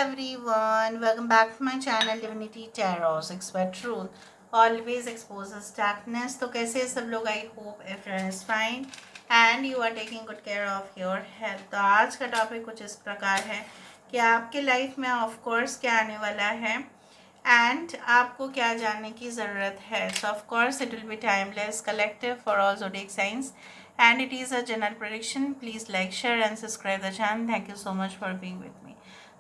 everyone, welcome back to my channel Divinity Tarot, Expert Truth always exposes darkness. तो कैसे सब लोग? I hope everyone is fine and you are taking good care of your health. तो आज का topic कुछ इस प्रकार है कि आपके लाइफ में ऑफ कोर्स क्या आने वाला है एंड आपको क्या जानने की ज़रूरत है. सो of course it will be timeless collective for all zodiac signs and it is a general prediction. Please like, share and subscribe the channel. Thank you so much for being with me.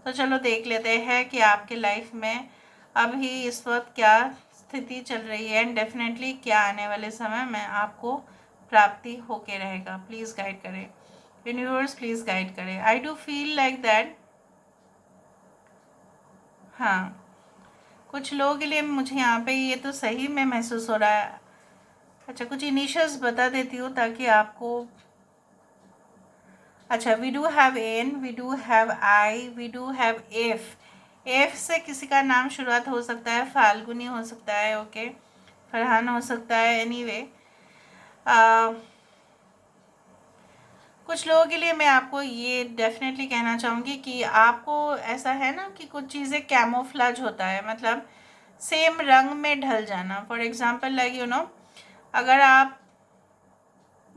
तो चलो देख लेते हैं कि आपके life में अभी इस वक्त क्या स्थिति चल रही है एंड डेफिनेटली क्या आने वाले समय में आपको प्राप्ति होके रहेगा. प्लीज़ गाइड करें यूनिवर्स, प्लीज़ गाइड करें. I do feel like that. हाँ, कुछ लोगों के लिए मुझे यहाँ पे ये तो सही में महसूस हो रहा है. अच्छा, कुछ इनिशियल्स बता देती हूँ ताकि आपको. अच्छा, we do have N, we do have I, we do have F. F से किसी का नाम शुरुआत हो सकता है, फाल्गुनी हो सकता है, ओके, फरहान हो सकता है. एनीवे कुछ लोगों के लिए मैं आपको ये डेफिनेटली कहना चाहूँगी कि आपको ऐसा है ना कि कुछ चीज़ें कैमोफ्लेज होता है, मतलब सेम रंग में ढल जाना. For example like you know, अगर आप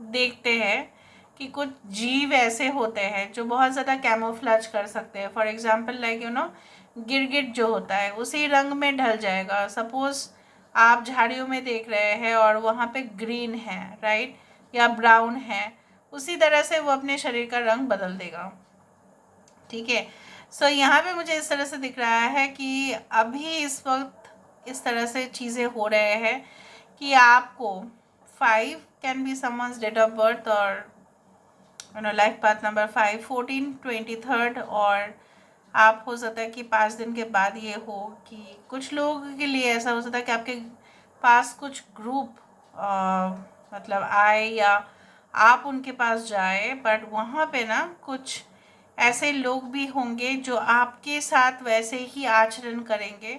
देखते हैं कि कुछ जीव ऐसे होते हैं जो बहुत ज़्यादा कैमोफ्लेज कर सकते हैं. For example like you know, गिरगिट जो होता है उसी रंग में ढल जाएगा. सपोज़ आप झाड़ियों में देख रहे हैं और वहाँ पे ग्रीन है, राइट, या ब्राउन है, उसी तरह से वो अपने शरीर का रंग बदल देगा. ठीक है. सो यहाँ पे मुझे इस तरह से दिख रहा है कि अभी इस वक्त इस तरह से चीज़ें हो रहे हैं कि आपको 5 can be someone's date of birth और लाइफ पाथ नंबर 5, 14, 23 और आप हो सकता है कि 5 दिन के बाद ये हो कि कुछ लोगों के लिए ऐसा हो सकता है कि आपके पास कुछ ग्रुप मतलब आए या आप उनके पास जाए, बट वहाँ पे ना कुछ ऐसे लोग भी होंगे जो आपके साथ वैसे ही आचरण करेंगे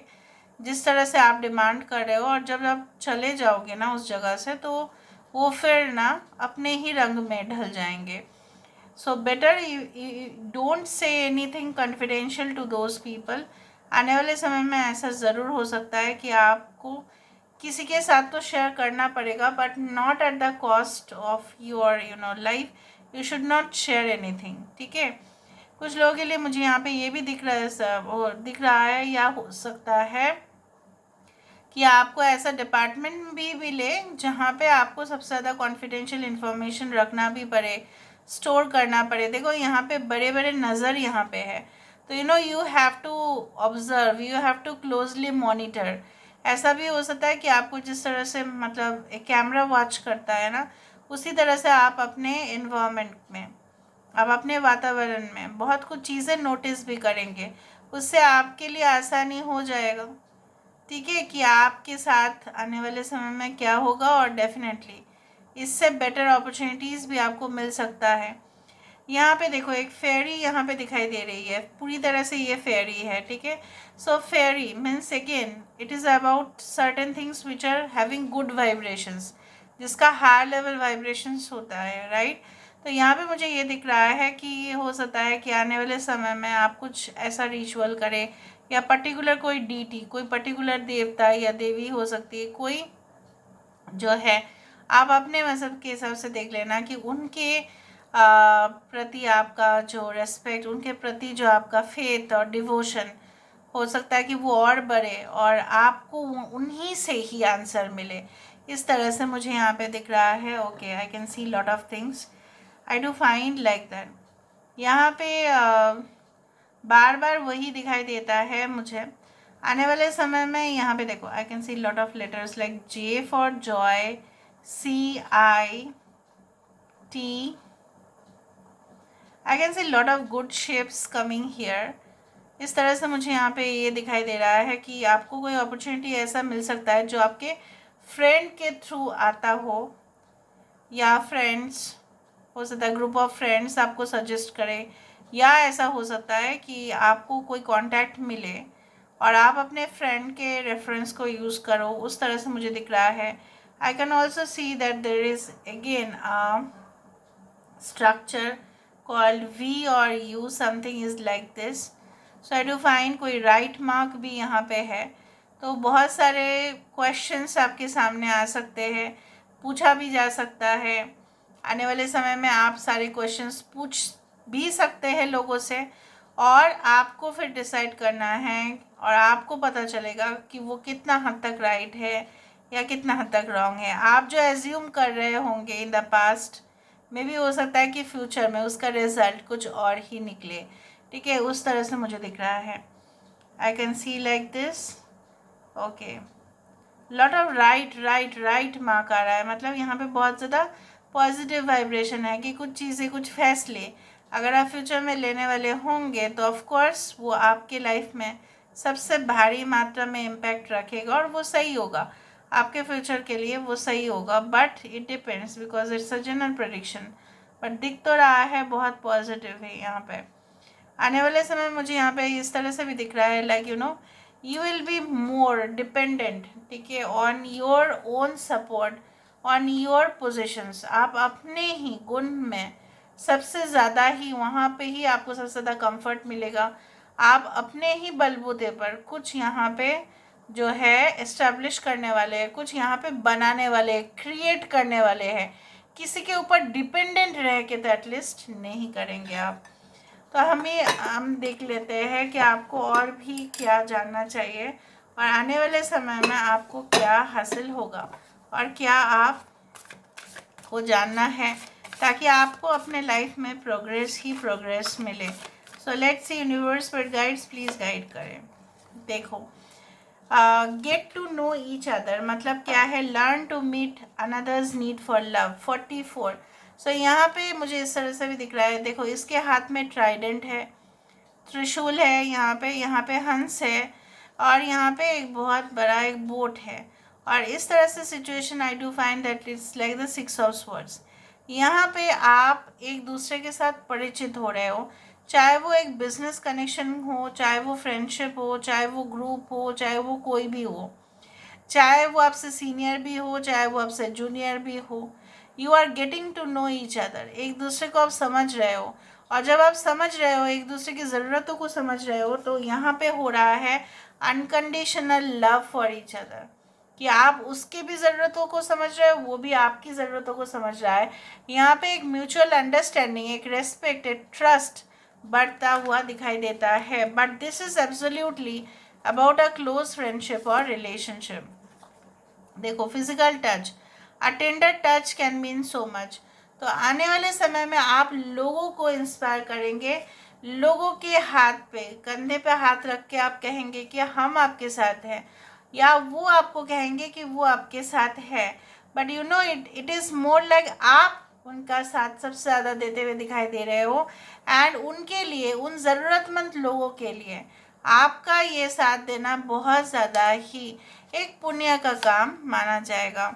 जिस तरह से आप डिमांड कर रहे हो, और जब आप चले जाओगे ना उस जगह से तो वो फिर ना अपने ही रंग में ढल जाएंगे. So better don't say anything confidential to those people. आने वाले समय में ऐसा ज़रूर हो सकता है कि आपको किसी के साथ तो शेयर करना पड़ेगा, but not at the cost of your life. You should not share anything. ठीक है. कुछ लोगों के लिए मुझे यहाँ पे ये भी दिख रहा है या हो सकता है कि आपको ऐसा डिपार्टमेंट भी मिले जहाँ पे आपको सबसे ज़्यादा कॉन्फिडेंशियल इन्फॉर्मेशन रखना भी पड़े, स्टोर करना पड़े. देखो यहाँ पे बड़े बड़े नज़र यहाँ पे है, तो you have to observe, you have to closely monitor. ऐसा भी हो सकता है कि आपको जिस तरह से मतलब एक कैमरा वॉच करता है ना, उसी तरह से आप अपने इन्वायरमेंट में, आप अपने वातावरण में बहुत कुछ चीज़ें नोटिस भी करेंगे. उससे आपके लिए आसानी हो जाएगा, ठीक है, कि आपके साथ आने वाले समय में क्या होगा, और डेफिनेटली इससे बेटर अपॉर्चुनिटीज़ भी आपको मिल सकता है. यहाँ पे देखो एक फेयरी यहाँ पे दिखाई दे रही है, पूरी तरह से ये फेयरी है. ठीक है. So fairy means again it is about certain things which are having good vibrations, जिसका हाई लेवल वाइब्रेशंस होता है, राइट. तो यहाँ पे मुझे ये दिख रहा है कि ये हो सकता है कि आने वाले समय में आप कुछ ऐसा रिचुअल करें, या पर्टिकुलर कोई डीटी, कोई पर्टिकुलर देवता या देवी हो सकती है, कोई जो है आप अपने मज़हब के हिसाब से देख लेना कि उनके प्रति आपका जो रेस्पेक्ट, उनके प्रति जो आपका फेथ और डिवोशन हो सकता है कि वो और बढ़े और आपको उन्हीं से ही आंसर मिले. इस तरह से मुझे यहाँ पे दिख रहा है. Okay, I can see lot of things, I do find like that. यहाँ पे बार बार वही दिखाई देता है मुझे आने वाले समय में. यहाँ पे देखो आई can see lot of letters like J for Joy, CIT. I can see lot of good shapes coming here. इस तरह से मुझे यहाँ पे ये दिखाई दे रहा है कि आपको कोई अपॉर्चुनिटी ऐसा मिल सकता है जो आपके फ्रेंड के थ्रू आता हो, या फ्रेंड्स हो सकता है, ग्रुप ऑफ फ्रेंड्स आपको सजेस्ट करें, या ऐसा हो सकता है कि आपको कोई कांटेक्ट मिले और आप अपने फ्रेंड के रेफरेंस को यूज़ करो. उस तरह से मुझे दिख रहा है. I can also see that there is again structure called V or U, something is like this. So I do find कोई राइट मार्क भी यहाँ पे है। तो बहुत सारे क्वेश्चंस आपके सामने आ सकते हैं, पूछा भी जा सकता है। आने वाले समय में आप सारे क्वेश्चंस पूछ भी सकते हैं लोगों से, और आपको फिर डिसाइड करना है और आपको पता चलेगा कि वो कितना हद तक राइट है या कितना हद तक रॉन्ग है। आप जो एज्यूम कर रहे होंगे इन द पास्ट में भी हो सकता है कि फ्यूचर में उसका रिजल्ट कुछ और ही निकले। ठीक है, उस तरह से मुझे दिख रहा है। I can see like this. Okay, lot of right mark आ रहा है, मतलब यहाँ पे बहुत ज़्यादा पॉजिटिव वाइब्रेशन है कि कुछ चीज़ें, कुछ फैसले अगर आप फ्यूचर में लेने वाले होंगे तो ऑफ कोर्स वो आपके लाइफ में सबसे भारी मात्रा में इम्पैक्ट रखेगा और वो सही होगा आपके फ्यूचर के लिए, वो सही होगा। But it depends because it's a general prediction. But दिख तो रहा है बहुत पॉजिटिव है यहाँ पे। आने वाले समय मुझे यहाँ पे इस तरह से भी दिख रहा है like you will be more dependent, ठीक है, on your own support, on your positions. आप अपने ही गुण में सबसे ज़्यादा ही वहाँ पे ही आपको सबसे ज़्यादा कंफर्ट मिलेगा। आप अपने ही बलबूते पर कुछ यहाँ पे जो है इस्टेब्लिश करने वाले हैं, कुछ यहाँ पे बनाने वाले हैं, क्रिएट करने वाले हैं। किसी के ऊपर डिपेंडेंट रह के तो एटलीस्ट नहीं करेंगे आप। तो हम देख लेते हैं कि आपको और भी क्या जानना चाहिए और आने वाले समय में आपको क्या हासिल होगा और क्या आपको जानना है, ताकि आपको अपने लाइफ में प्रोग्रेस ही प्रोग्रेस मिले। सो लेट्स सी यूनिवर्स पर गाइड्स प्लीज़ गाइड करें। देखो, get to know each other मतलब क्या है, learn to meet another's need for love 44। So यहाँ पे मुझे इस तरह से भी दिख रहा है। देखो, इसके हाथ में ट्राइडेंट है, त्रिशूल है, यहाँ पे हंस है और यहाँ पे एक बहुत बड़ा एक बोट है। और इस तरह से situation I do find that it's like the 6 of swords. यहाँ पे आप एक दूसरे के साथ परिचित हो रहे हो, चाहे वो एक बिजनेस कनेक्शन हो, चाहे वो फ्रेंडशिप हो, चाहे वो ग्रुप हो, चाहे वो कोई भी हो, चाहे वो आपसे सीनियर भी हो, चाहे वो आपसे जूनियर भी हो। You are getting to know each other, एक दूसरे को आप समझ रहे हो। और जब आप समझ रहे हो, एक दूसरे की ज़रूरतों को समझ रहे हो, तो यहाँ पे हो रहा है unconditional love for each other, कि आप उसकी भी ज़रूरतों को समझ रहे हो, वो भी आपकी ज़रूरतों को समझ रहा है। यहाँ पे एक म्यूचुअल अंडरस्टैंडिंग, एक रेस्पेक्ट, एक ट्रस्ट बढ़ता हुआ दिखाई देता है। But this is absolutely about a close friendship और रिलेशनशिप। देखो, physical touch, a tender touch can mean so much. तो आने वाले समय में आप लोगों को इंस्पायर करेंगे, लोगों के हाथ पे, कंधे पे हाथ रख के आप कहेंगे कि हम आपके साथ हैं, या वो आपको कहेंगे कि वो आपके साथ है। But it is more like आप उनका साथ सबसे ज़्यादा देते हुए दिखाई दे रहे हो, एंड उनके लिए, उन ज़रूरतमंद लोगों के लिए आपका ये साथ देना बहुत ज़्यादा ही एक पुण्य का काम माना जाएगा।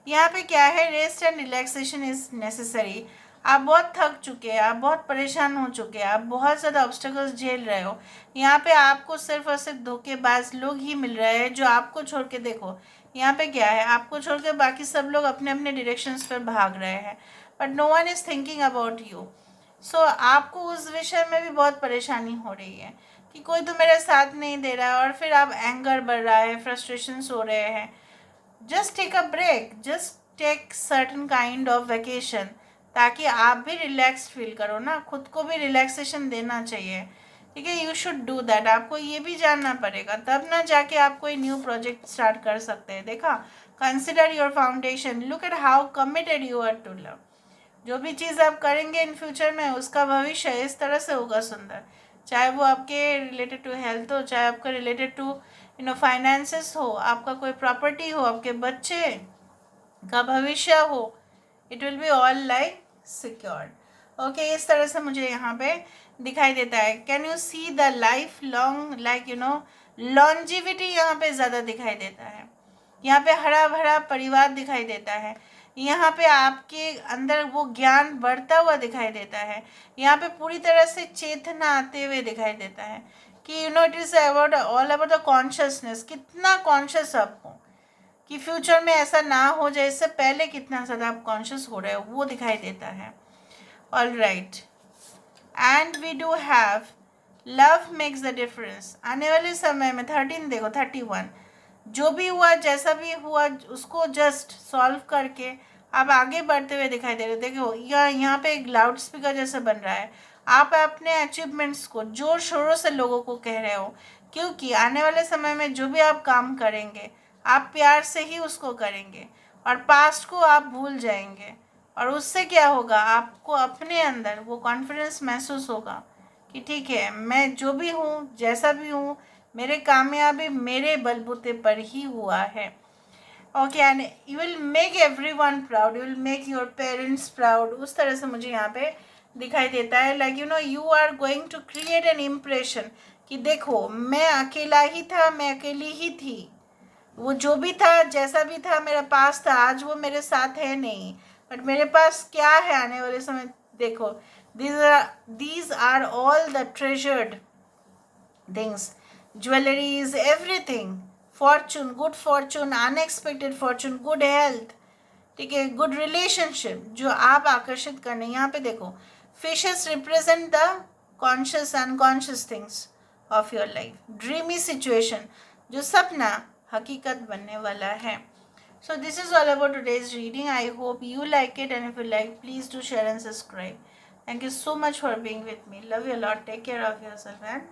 यहाँ पे क्या है, rest and relaxation is necessary. आप बहुत थक चुके हैं, आप बहुत परेशान हो चुके हैं, आप बहुत ज़्यादा ऑब्स्टेकल्स झेल रहे हो। यहाँ पे आपको सिर्फ और सिर्फ धोखेबाज लोग ही मिल रहे हैं जो आपको छोड़ के, देखो यहाँ पे क्या है, आपको छोड़ के बाकी सब लोग अपने अपने डिरेक्शंस पर भाग रहे हैं, but no one is thinking about you. So आपको उस विषय में भी बहुत परेशानी हो रही है कि कोई तो मेरा साथ नहीं दे रहा है, और फिर आप एंगर बढ़ रहा है, फ्रस्ट्रेशंस हो रहे हैं। Just take a break, just take certain kind of vacation, ताकि आप भी रिलैक्स फील करो ना, खुद को भी रिलैक्सेशन देना चाहिए। ठीक है, यू शुड डू दैट। आपको ये भी जानना पड़ेगा, तब ना जाके आप कोई न्यू प्रोजेक्ट स्टार्ट कर सकते हैं। देखा, consider your foundation, look at how committed you are to love. जो भी चीज़ आप करेंगे इन फ्यूचर में, उसका भविष्य इस तरह से होगा सुंदर, चाहे वो आपके रिलेटेड टू हेल्थ हो, चाहे आपका रिलेटेड टू फाइनेंसेस हो, आपका कोई प्रॉपर्टी हो, आपके बच्चे का भविष्य हो, it will be all like secured. Okay, इस तरह से मुझे यहाँ पे दिखाई देता है। Can you see the life long, like longevity यहाँ पे ज़्यादा दिखाई देता है। यहाँ पे हरा भरा परिवार दिखाई देता है। यहाँ पे आपके अंदर वो ज्ञान बढ़ता हुआ दिखाई देता है। यहाँ पे पूरी तरह से चेतना आते हुए दिखाई देता है कि it is about all about the consciousness, कितना कॉन्शियस आप हो, कि फ्यूचर में ऐसा ना हो जाए, इससे पहले कितना ज़्यादा आप कॉन्शियस हो रहे हो, वो दिखाई देता है। All right, and we do have love makes the difference. आने वाले समय में 13 देखो 31, जो भी हुआ जैसा भी हुआ उसको जस्ट सॉल्व करके आप आगे बढ़ते हुए दिखाई दे रहे हो। देखो यहाँ पे एक लाउड स्पीकर जैसा बन रहा है। आप अपने अचीवमेंट्स को जोर शोरों से लोगों को कह रहे हो, क्योंकि आने वाले समय में जो भी आप काम करेंगे आप प्यार से ही उसको करेंगे और पास्ट को आप भूल जाएंगे। और उससे क्या होगा, आपको अपने अंदर वो कॉन्फिडेंस महसूस होगा कि ठीक है, मैं जो भी हूँ जैसा भी हूँ, मेरे कामयाबी मेरे बलबूते पर ही हुआ है। Okay, and you will make everyone proud, you will make your parents proud. उस तरह से मुझे यहाँ पे दिखाई देता है, like you are going to create an impression कि देखो मैं अकेला ही था, मैं अकेली ही थी, वो जो भी था जैसा भी था मेरा पास था, आज वो मेरे साथ है नहीं, बट मेरे पास क्या है आने वाले समय। देखो, these are all the treasured things, jewelries, everything, fortune, good fortune, unexpected fortune, good health, ठीक है, गुड रिलेशनशिप जो आप आकर्षित करने। यहाँ पे देखो fishes represent the conscious unconscious things of your life, dreamy situation, जो सपना हकीकत बनने वाला है। So this is all about today's reading. I hope you like it, and if you like, please do share and subscribe. Thank you so much for being with me. Love you a lot. Take care of yourself and